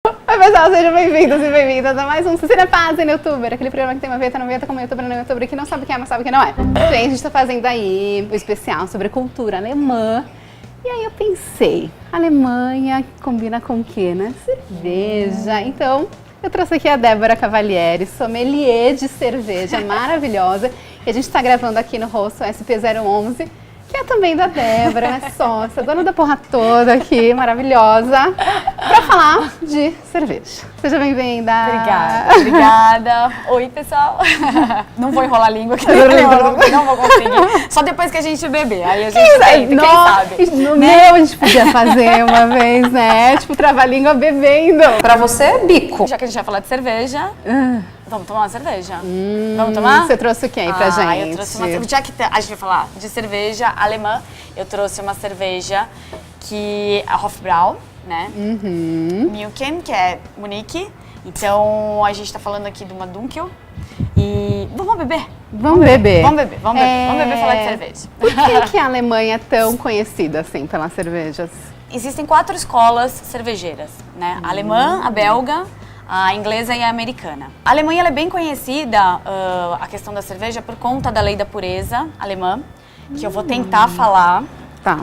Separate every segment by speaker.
Speaker 1: Oi, pessoal, sejam bem-vindos e bem-vindas a mais um Cinepazem Youtuber, aquele programa que tem uma vinheta como youtuber não youtuber, que não sabe o que é, mas sabe o que não é. Gente, a gente tá fazendo aí um especial sobre cultura alemã. E aí eu pensei, Alemanha combina com o quê, né? Cerveja. Então, eu trouxe aqui a Débora Cavalieri, sommelier de cerveja maravilhosa. E a gente tá gravando aqui no Rosso SP011. Que é também da Débora, né? Sócia, dona da porra toda aqui, maravilhosa, pra falar de cerveja. Seja bem-vinda.
Speaker 2: Obrigada. Oi, pessoal. Não vou enrolar a língua aqui, não vou conseguir. Só depois que a gente beber, aí a gente tenta, quem sabe.
Speaker 1: No meu a gente podia fazer uma vez, né? Tipo, trava-língua bebendo.
Speaker 2: Pra você, bico. Já que a gente vai falar de cerveja... Vamos tomar uma cerveja? Vamos tomar?
Speaker 1: Você trouxe o que aí pra gente?
Speaker 2: Eu trouxe uma cerveja. Já que a gente vai falar de cerveja alemã, eu trouxe uma cerveja que é a Hofbrau, né? Milken, que é Munique. Então a gente tá falando aqui de uma Dunkel. E vamos beber?
Speaker 1: Vamos beber.
Speaker 2: Vamos beber e falar de cerveja.
Speaker 1: Por que a Alemanha é tão conhecida assim pelas cervejas?
Speaker 2: Existem 4 escolas cervejeiras, né? A alemã, a belga, a inglesa e a americana. A Alemanha ela é bem conhecida, a questão da cerveja, por conta da lei da pureza alemã, que eu vou tentar falar.
Speaker 1: Tá.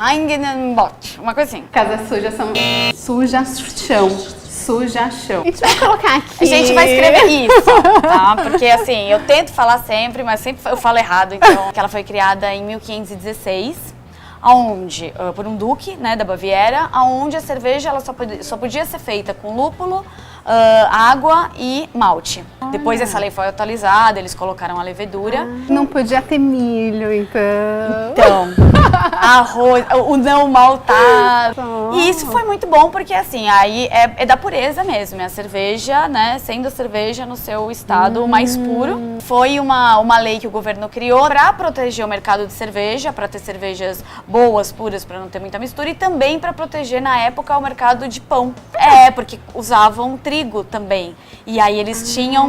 Speaker 2: Heingenenbott, uma coisa assim.
Speaker 1: Casas sujas são suja-chão. Suja-chão. A gente vai colocar aqui.
Speaker 2: A gente vai escrever isso, tá? Porque assim, eu tento falar sempre, mas sempre eu falo errado. Então, que ela foi criada em 1516. Aonde, por um duque, né, da Baviera, aonde a cerveja ela só podia ser feita com lúpulo, água e malte. Depois essa lei foi atualizada, eles colocaram a levedura.
Speaker 1: Não podia ter milho, então.
Speaker 2: Então, arroz, o não maltado. E isso foi muito bom porque assim, aí é da pureza mesmo, é a cerveja, né, sendo a cerveja no seu estado mais puro. Foi uma lei que o governo criou para proteger o mercado de cerveja, para ter cervejas boas, puras, para não ter muita mistura, e também para proteger na época o mercado de pão. Porque usavam trigo também. E aí eles tinham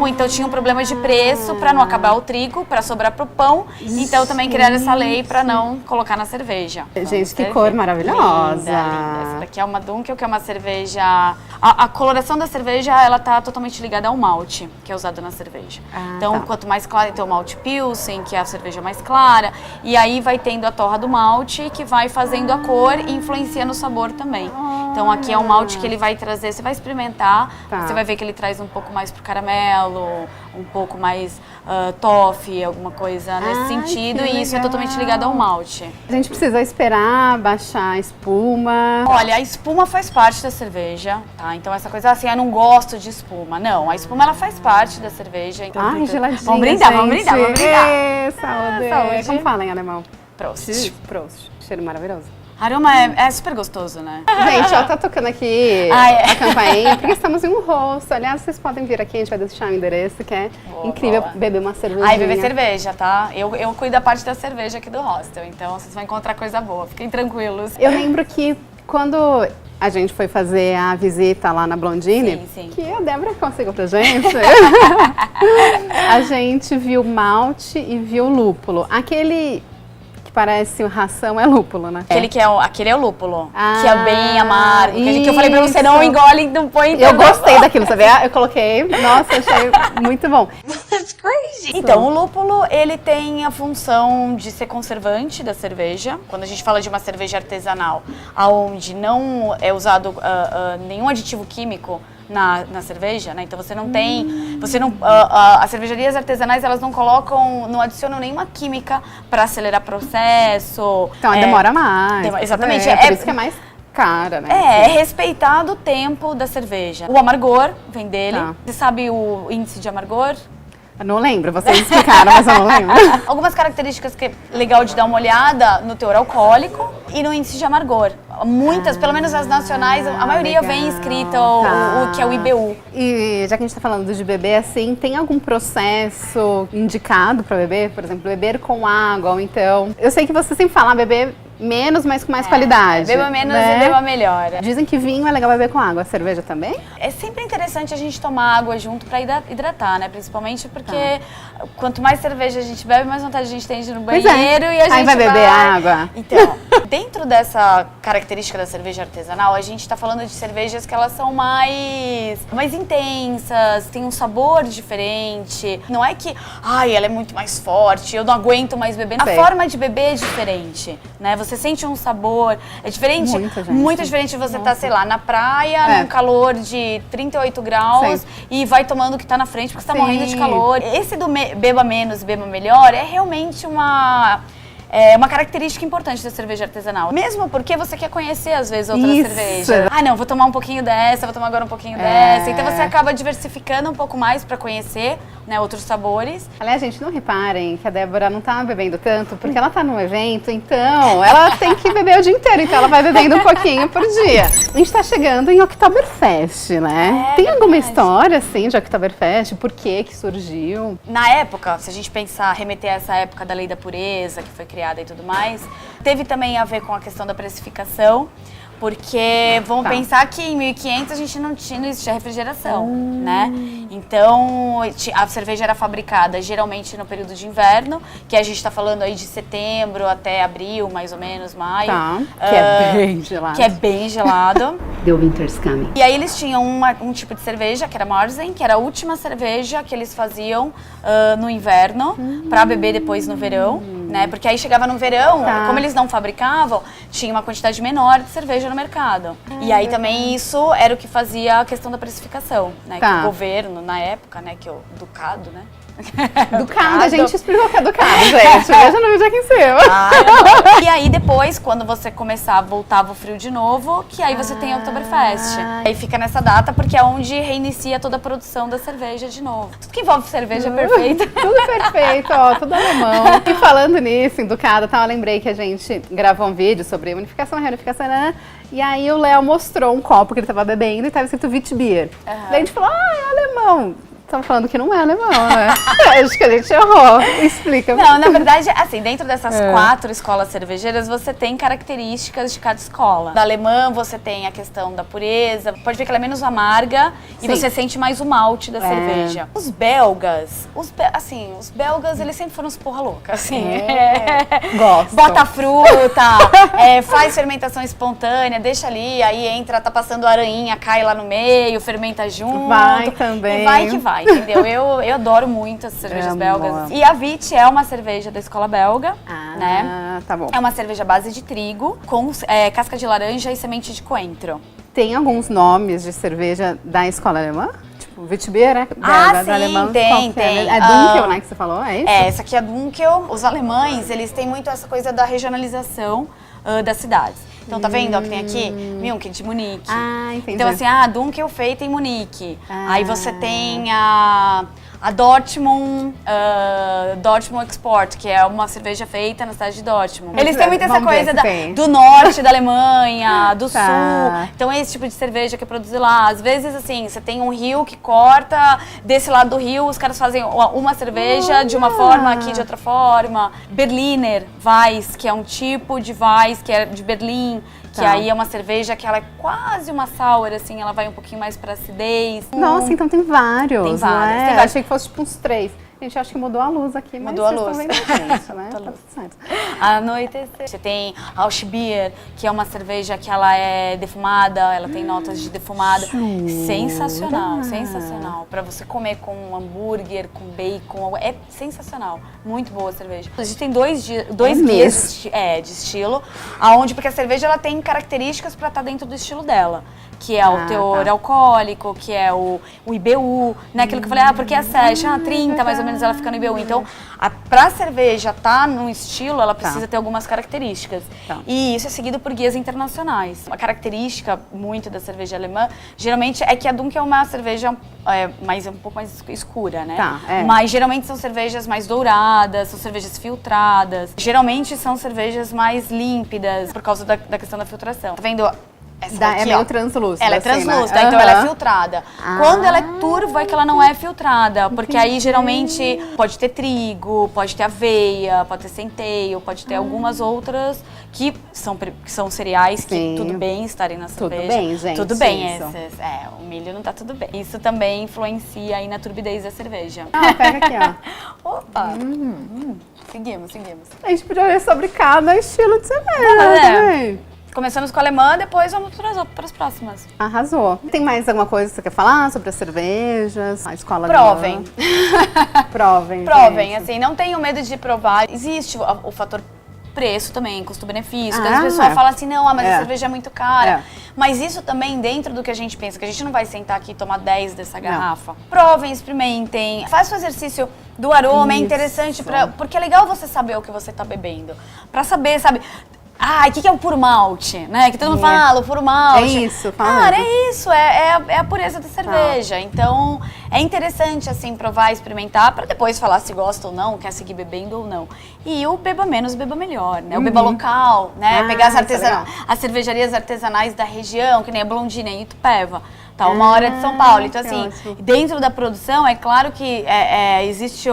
Speaker 2: problema de preço para não acabar o trigo, para sobrar pro pão. Então também criaram essa lei para não colocar na cerveja.
Speaker 1: Gente, que cor maravilhosa.
Speaker 2: Linda. Essa daqui é uma Dunkel, que é uma cerveja... A coloração da cerveja, ela tá totalmente ligada ao malte, que é usado na cerveja. Então, quanto mais clara, tem o malte Pilsen, que é a cerveja mais clara. E aí vai tendo a torra do malte, que vai fazendo a cor e influencia no sabor também. Então aqui é um malte que ele vai trazer, você vai experimentar, você vai ver que ele traz um pouco mais pro caramelo, um pouco mais toffee, alguma coisa nesse sentido, e isso é totalmente ligado ao malte.
Speaker 1: A gente precisa esperar baixar a espuma.
Speaker 2: Olha, a espuma faz parte da cerveja, tá? Então essa coisa assim, eu não gosto de espuma. Não, a espuma ela faz parte da cerveja. Então,
Speaker 1: Ai, geladinha,
Speaker 2: vamos brindar, vamos brindar, vamos brindar.
Speaker 1: Saúde.
Speaker 2: Saúde.
Speaker 1: Como fala em alemão?
Speaker 2: Prost.
Speaker 1: Prost. Cheiro maravilhoso.
Speaker 2: Aroma é super gostoso, né?
Speaker 1: Gente, ó, tá tocando aqui a campainha, porque estamos em um rosto. Aliás, vocês podem vir aqui, a gente vai deixar o endereço, que é incrível beber uma cerveja.
Speaker 2: Beber cerveja, tá? Eu cuido da parte da cerveja aqui do hostel, então vocês vão encontrar coisa boa, fiquem tranquilos.
Speaker 1: Eu lembro que quando a gente foi fazer a visita lá na Blondine,
Speaker 2: sim.
Speaker 1: Que a Débora conseguiu pra gente, a gente viu malte e viu lúpulo. Aquele que parece ração é lúpulo, né?
Speaker 2: Aquele é o lúpulo, que é bem amargo. Que eu falei pra você, não engole, não põe...
Speaker 1: Eu gostei daquilo, sabia? Eu coloquei, nossa, achei muito bom.
Speaker 2: That's crazy! Então, o lúpulo, ele tem a função de ser conservante da cerveja. Quando a gente fala de uma cerveja artesanal, onde não é usado nenhum aditivo químico na cerveja, né? Então você não tem, as cervejarias artesanais elas não adicionam nenhuma química para acelerar o processo.
Speaker 1: Então demora mais.
Speaker 2: Exatamente.
Speaker 1: Por isso que é mais cara, né?
Speaker 2: É respeitado o tempo da cerveja. O amargor vem dele. Você sabe o índice de amargor?
Speaker 1: Eu não lembro, vocês explicaram, mas eu não lembro.
Speaker 2: Algumas características que é legal de dar uma olhada no teor alcoólico e no índice de amargor. Muitas, pelo menos as nacionais, a maioria vem escrita o que é o IBU.
Speaker 1: E já que a gente tá falando de beber, assim, tem algum processo indicado para beber? Por exemplo, beber com água, ou então... Eu sei que você sempre fala beber Menos, mas com mais qualidade.
Speaker 2: Beba menos
Speaker 1: né?
Speaker 2: e beba melhor.
Speaker 1: Dizem que vinho é legal beber com água, cerveja também?
Speaker 2: É sempre interessante a gente tomar água junto pra hidratar, né? Principalmente porque quanto mais cerveja a gente bebe, mais vontade a gente tem de ir no banheiro e a gente
Speaker 1: aí vai beber água.
Speaker 2: Então, dentro dessa característica da cerveja artesanal, a gente tá falando de cervejas que elas são mais intensas, tem um sabor diferente. Não é que, ela é muito mais forte, eu não aguento mais beber. A forma de beber é diferente, né? Você sente um sabor, é diferente, muito diferente de você estar, sei lá, na praia, num calor de 38 graus e vai tomando o que tá na frente porque você tá morrendo de calor. Esse do beba menos, beba melhor é realmente uma característica importante da cerveja artesanal. Mesmo porque você quer conhecer, às vezes, outras cervejas. Não, vou tomar um pouquinho dessa, vou tomar agora um pouquinho dessa. Então você acaba diversificando um pouco mais pra conhecer, né, outros sabores.
Speaker 1: Aliás, gente, não reparem que a Débora não tá bebendo tanto, porque ela tá num evento, então ela tem que beber o dia inteiro, então ela vai bebendo um pouquinho por dia. A gente tá chegando em Oktoberfest, né? Tem alguma história, assim, de Oktoberfest? Por que surgiu?
Speaker 2: Na época, se a gente pensar, remeter a essa época da Lei da Pureza, que foi criada e tudo mais, teve também a ver com a questão da precificação, porque vamos pensar que em 1500 a gente não existia refrigeração, né? Então a cerveja era fabricada geralmente no período de inverno, que a gente tá falando aí de setembro até abril, mais ou menos, maio.
Speaker 1: Que é bem gelado.
Speaker 2: Que é bem gelado.
Speaker 1: The Winter's Coming.
Speaker 2: E aí eles tinham um tipo de cerveja, que era Marzen, que era a última cerveja que eles faziam no inverno, pra beber depois no verão, né? Porque aí chegava no verão, como eles não fabricavam, tinha uma quantidade menor de cerveja no mercado. E aí também isso era o que fazia a questão da precificação, né? Que o governo, na época, né? Que o Ducado, né?
Speaker 1: Ducado, a gente explicou o que é Ducado, gente. Veja no vídeo aqui em cima.
Speaker 2: E aí depois, quando você voltava o frio de novo, que aí você tem a Oktoberfest. Aí fica nessa data, porque é onde reinicia toda a produção da cerveja de novo. Tudo que envolve cerveja é perfeito.
Speaker 1: Tudo perfeito, ó, tudo alemão. E falando nisso, em Ducado, eu lembrei que a gente gravou um vídeo sobre unificação, reunificação, né? E aí o Léo mostrou um copo que ele tava bebendo e tava escrito Witbier. Daí a gente falou, é alemão. Tava falando que não é alemão, né? Acho que a gente errou. Explica.
Speaker 2: Não, na verdade, assim, dentro dessas 4 escolas cervejeiras, você tem características de cada escola. Da alemã, você tem a questão da pureza. Pode ver que ela é menos amarga e você sente mais o malte da cerveja. Os belgas, os belgas, eles sempre foram uns porra louca, assim.
Speaker 1: Gosto.
Speaker 2: Bota fruta, faz fermentação espontânea, deixa ali, aí entra, tá passando aranha, cai lá no meio, fermenta junto.
Speaker 1: Vai também.
Speaker 2: E vai que vai. Entendeu? Eu adoro muito as cervejas belgas. E a Wit é uma cerveja da escola belga, né?
Speaker 1: Tá bom.
Speaker 2: É uma cerveja à base de trigo, com casca de laranja e semente de coentro.
Speaker 1: Tem alguns nomes de cerveja da escola alemã? Tipo, Witbier, né?
Speaker 2: Sim,
Speaker 1: alemã,
Speaker 2: tem.
Speaker 1: É Dunkel, né, que você falou, é isso?
Speaker 2: Essa aqui é Dunkel. Os alemães, eles têm muito essa coisa da regionalização das cidades. Então, tá vendo ó, que tem aqui? München, de Munique.
Speaker 1: Entendi.
Speaker 2: Então, assim, Dunkel feita em Munique. Aí você tem a Dortmund Export, que é uma cerveja feita na cidade de Dortmund. Eles têm muito essa coisa do norte da Alemanha, do sul. Então, é esse tipo de cerveja que é produzido lá. Às vezes, assim, você tem um rio que corta, desse lado do rio, os caras fazem uma cerveja de uma forma, aqui de outra forma. Berliner Weiss, que é um tipo de Weiss, que é de Berlim. Que aí é uma cerveja que ela é quase uma sour, assim, ela vai um pouquinho mais pra acidez.
Speaker 1: Nossa, então tem vários,
Speaker 2: tem vários,
Speaker 1: né?
Speaker 2: tem vários.
Speaker 1: Achei que fosse tipo uns 3. Gente, acho que mudou a luz aqui, mas
Speaker 2: mudou a luz.
Speaker 1: Vocês estão vendo isso, né? Tá tudo certo.
Speaker 2: Anoitecer. Você tem a Auschbier, que é uma cerveja que ela é defumada, ela tem notas de defumada. Sensacional, sensacional. Pra você comer com um hambúrguer, com bacon, é sensacional. Muito boa a cerveja. A gente tem dois guias de estilo, porque a cerveja ela tem características pra estar dentro do estilo dela. Que é o teor alcoólico, que é o IBU, né? Aquilo que eu falei, porque é 7, 30 mais ou menos ela fica no IBU. Então, pra cerveja estar num estilo, ela precisa ter algumas características. E isso é seguido por guias internacionais. Uma característica muito da cerveja alemã, geralmente, é que a Dunkel é uma cerveja um pouco mais escura, né? Mas geralmente são cervejas mais douradas, são cervejas filtradas. Geralmente são cervejas mais límpidas, por causa da questão da filtração. Tá vendo? Essa
Speaker 1: É
Speaker 2: daqui,
Speaker 1: meio
Speaker 2: ó,
Speaker 1: translúcida.
Speaker 2: ela é
Speaker 1: assim, né?
Speaker 2: translúcida, então ela é filtrada. Quando ela é turva é que ela não é filtrada, porque aí geralmente pode ter trigo, pode ter aveia, pode ter centeio, pode ter algumas outras que são cereais que
Speaker 1: Sim.
Speaker 2: tudo bem estarem na cerveja.
Speaker 1: Tudo bem, gente.
Speaker 2: Tudo bem,
Speaker 1: isso.
Speaker 2: o milho não tá tudo bem. Isso também influencia aí na turbidez da cerveja.
Speaker 1: Ah, pega aqui, ó.
Speaker 2: Opa! Seguimos.
Speaker 1: A gente podia ler sobre cada estilo de cerveja
Speaker 2: É.
Speaker 1: também.
Speaker 2: Começamos com a alemã, depois vamos para as próximas.
Speaker 1: Arrasou. Tem mais alguma coisa que você quer falar sobre as cervejas? A escola
Speaker 2: Provem.
Speaker 1: alemã? Provem.
Speaker 2: Provem,
Speaker 1: gente.
Speaker 2: assim, não tenham medo de provar. Existe o fator preço também, custo-benefício. Às
Speaker 1: Ah,
Speaker 2: vezes a pessoa
Speaker 1: é.
Speaker 2: fala assim, não, mas
Speaker 1: É.
Speaker 2: a cerveja é muito cara.
Speaker 1: É.
Speaker 2: Mas isso também dentro do que a gente pensa, que a gente não vai sentar aqui e tomar 10 dessa garrafa. Provem, experimentem, faça o exercício do aroma, é
Speaker 1: Isso.
Speaker 2: interessante, porque é legal você saber o que você tá bebendo. Pra saber, sabe... Ah, o que é o puro malte, né? Que todo mundo fala, o puro malte.
Speaker 1: É isso, fala.
Speaker 2: Cara, é isso, é a pureza da cerveja. Então, é interessante, assim, provar, experimentar, pra depois falar se gosta ou não, quer seguir bebendo ou não. E o beba menos, beba melhor, né? O beba local, né?
Speaker 1: Ah,
Speaker 2: Pegar
Speaker 1: isso é legal.
Speaker 2: as cervejarias artesanais da região, que nem a Blondina em Itupeva. Tá 1 hora de São Paulo. Então,
Speaker 1: que
Speaker 2: assim,
Speaker 1: ótimo.
Speaker 2: dentro da produção, é claro que existe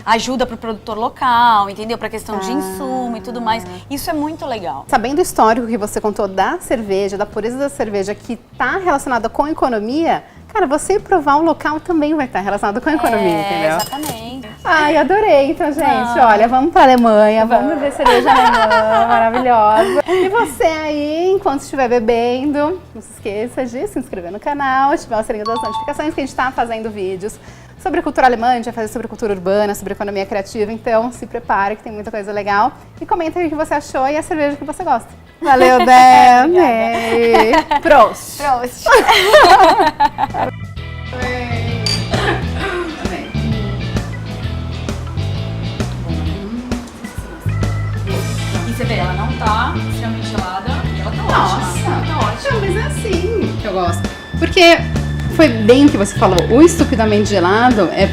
Speaker 2: ajuda para o produtor local, entendeu? Para questão de insumo e tudo mais. Isso é muito legal.
Speaker 1: Sabendo o histórico que você contou da cerveja, da pureza da cerveja, que está relacionada com economia, cara, você provar o local também vai estar relacionado com a economia, entendeu?
Speaker 2: Exatamente.
Speaker 1: Ai, adorei. Então, gente, olha, vamos para a Alemanha, vamos beber cerveja alemã, maravilhosa. E você aí, enquanto estiver bebendo, não se esqueça de se inscrever no canal, ativar o sininho das notificações, que a gente está fazendo vídeos sobre cultura alemã, a gente vai fazer sobre cultura urbana, sobre economia criativa, então se prepare que tem muita coisa legal. E comenta aí o que você achou e a cerveja que você gosta. Valeu, Dani! Prost!
Speaker 2: Prost! E você vê, ela não tá extremamente gelada e ela tá ótima. Ela tá ótima.
Speaker 1: Não, mas é assim que eu gosto. Porque foi bem o que você falou, o estupidamente gelado é